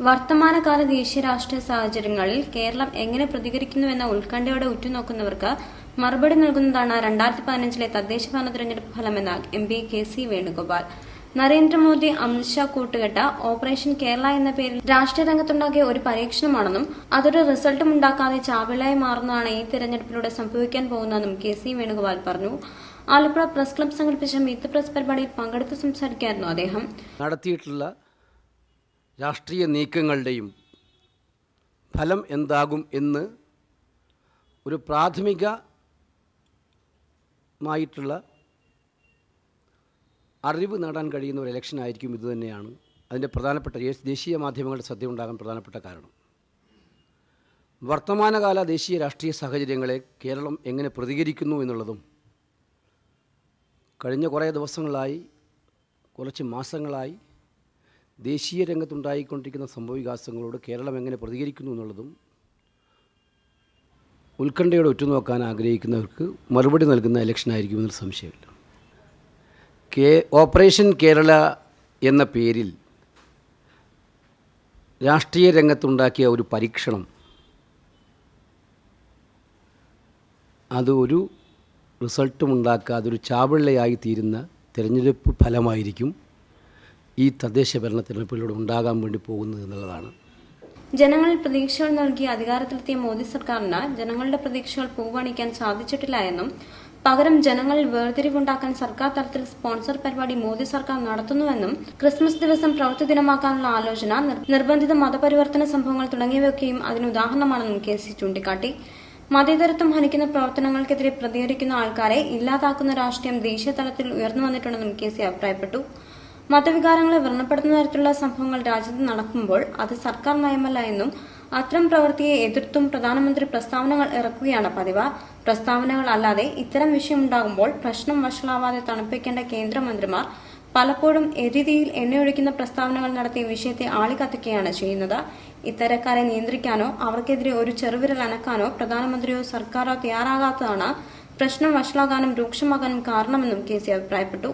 വർത്തമാനകാല ദേശീയ രാഷ്ട്രീയ സാഹചര്യങ്ങളിൽ കേരളം എങ്ങനെ പ്രതികരിക്കുന്നുവെന്ന ഉത്കണ്ഠയോടെ ഉറ്റുനോക്കുന്നവർക്ക് മറുപടി നൽകുന്നതാണ് 2015 തദ്ദേശ ഭരണ തെരഞ്ഞെടുപ്പ് ഫലമെന്ന് MP KC വേണുഗോപാൽ. നരേന്ദ്രമോദി അമിത്ഷാ കൂട്ടുകെട്ട ഓപ്പറേഷൻ കേരള എന്ന പേരിൽ രാഷ്ട്രീയ രംഗത്തുണ്ടാക്കിയ ഒരു പരീക്ഷണമാണെന്നും അതൊരു റിസൾട്ടും ഉണ്ടാക്കാതെ ചാവിളായി മാറുന്നതാണ് ഈ തെരഞ്ഞെടുപ്പിലൂടെ സംഭവിക്കാൻ പോകുന്നതെന്നും KC വേണുഗോപാൽ പറഞ്ഞു. ആലപ്പുഴ പ്രസ് ക്ലബ് സംഘടിപ്പിച്ച മീറ്റ് പ്രസ് പരിപാടിയിൽ പങ്കെടുത്ത് സംസാരിക്കുകയായിരുന്നു അദ്ദേഹം. നടത്തിയിട്ടുള്ള രാഷ്ട്രീയ നീക്കങ്ങളുടെയും ഫലം എന്താകും എന്ന് ഒരു പ്രാഥമികമായിട്ടുള്ള അറിവ് നേടാൻ കഴിയുന്ന ഒരു ഇലക്ഷൻ ആയിരിക്കും ഇതുതന്നെയാണ് അതിൻ്റെ പ്രധാനപ്പെട്ട ദേശീയ മാധ്യമങ്ങളുടെ ശ്രദ്ധ ഉണ്ടാകാൻ പ്രധാനപ്പെട്ട കാരണം. വർത്തമാനകാല ദേശീയ രാഷ്ട്രീയ സാഹചര്യങ്ങളെ കേരളം എങ്ങനെ പ്രതികരിക്കുന്നു എന്നുള്ളതും കഴിഞ്ഞ കുറേ ദിവസങ്ങളായി, കുറച്ച് മാസങ്ങളായി ദേശീയ രംഗത്തുണ്ടായിക്കൊണ്ടിരിക്കുന്ന സംഭവവികാസങ്ങളോട് കേരളം എങ്ങനെ പ്രതികരിക്കുന്നു എന്നുള്ളതും ഉത്കണ്ഠയോടെ ഉറ്റുനോക്കാൻ ആഗ്രഹിക്കുന്നവർക്ക് മറുപടി നൽകുന്ന ഇലക്ഷനായിരിക്കുമെന്നൊരു സംശയമില്ല. ഓപ്പറേഷൻ കേരള എന്ന പേരിൽ രാഷ്ട്രീയ രംഗത്തുണ്ടാക്കിയ ഒരു പരീക്ഷണം അത് ഒരു റിസൾട്ടും ഉണ്ടാക്കാതെ ഒരു ചാവിള്ളയായി തീരുന്ന തിരഞ്ഞെടുപ്പ് ഫലമായിരിക്കും ഈ തദ്ദേശ ഭരണ തിരഞ്ഞെടുപ്പിലൂടെ ഉണ്ടാകാൻ വേണ്ടി പോകുന്നത് എന്നുള്ളതാണ്. ജനങ്ങളിൽ പ്രതീക്ഷകൾ നൽകി അധികാരത്തിലെത്തിയ മോദി സർക്കാരിന് ജനങ്ങളുടെ പ്രതീക്ഷകൾ പൂവണിക്കാൻ സാധിച്ചിട്ടില്ല എന്നും പകരം ജനങ്ങളിൽ വേർതിരിവുണ്ടാക്കാൻ സർക്കാർ തലത്തിൽ സ്പോൺസർ പരിപാടി മോദി സർക്കാർ നടത്തുന്നുവെന്നും ക്രിസ്മസ് ദിവസം പ്രവൃത്തി ദിനമാക്കാനുള്ള ആലോചന, നിർബന്ധിത മതപരിവർത്തന സംഭവങ്ങൾ തുടങ്ങിയവയൊക്കെയും അതിനുദാഹരണമാണെന്നും KC ചൂണ്ടിക്കാട്ടി. മതേതരത്വം ഹനിക്കുന്ന പ്രവർത്തനങ്ങൾക്കെതിരെ പ്രതികരിക്കുന്ന ആൾക്കാരെ ഇല്ലാതാക്കുന്ന രാഷ്ട്രീയം ദേശീയ തലത്തിൽ ഉയർന്നു വന്നിട്ടുണ്ടെന്നും KC അഭിപ്രായപ്പെട്ടു. മതവികാരങ്ങളെ വ്രണപ്പെടുത്തുന്ന തരത്തിലുള്ള സംഭവങ്ങൾ രാജ്യത്ത് നടക്കുമ്പോൾ അത് സർക്കാർ നയമല്ല എന്നും അത്തരം പ്രവൃത്തിയെ എതിർത്തും പ്രധാനമന്ത്രി പ്രസ്താവനകൾ ഇറക്കുകയാണ് പതിവ്. പ്രസ്താവനകൾ അല്ലാതെ ഇത്തരം വിഷയമുണ്ടാകുമ്പോൾ പ്രശ്നം വഷളാവാതെ തണുപ്പിക്കേണ്ട കേന്ദ്രമന്ത്രിമാർ പലപ്പോഴും എരിതിയിൽ എണ്ണയൊഴിക്കുന്ന പ്രസ്താവനകൾ നടത്തി വിഷയത്തെ ആളിക്കത്തിക്കുകയാണ് ചെയ്യുന്നത്. ഇത്തരക്കാരെ നിയന്ത്രിക്കാനോ അവർക്കെതിരെ ഒരു ചെറുവിരൽ അനക്കാനോ പ്രധാനമന്ത്രിയോ സർക്കാരോ തയ്യാറാകാത്തതാണ് പ്രശ്നം വഷളാകാനും രൂക്ഷമാകാനും കാരണമെന്നും KC അഭിപ്രായപ്പെട്ടു.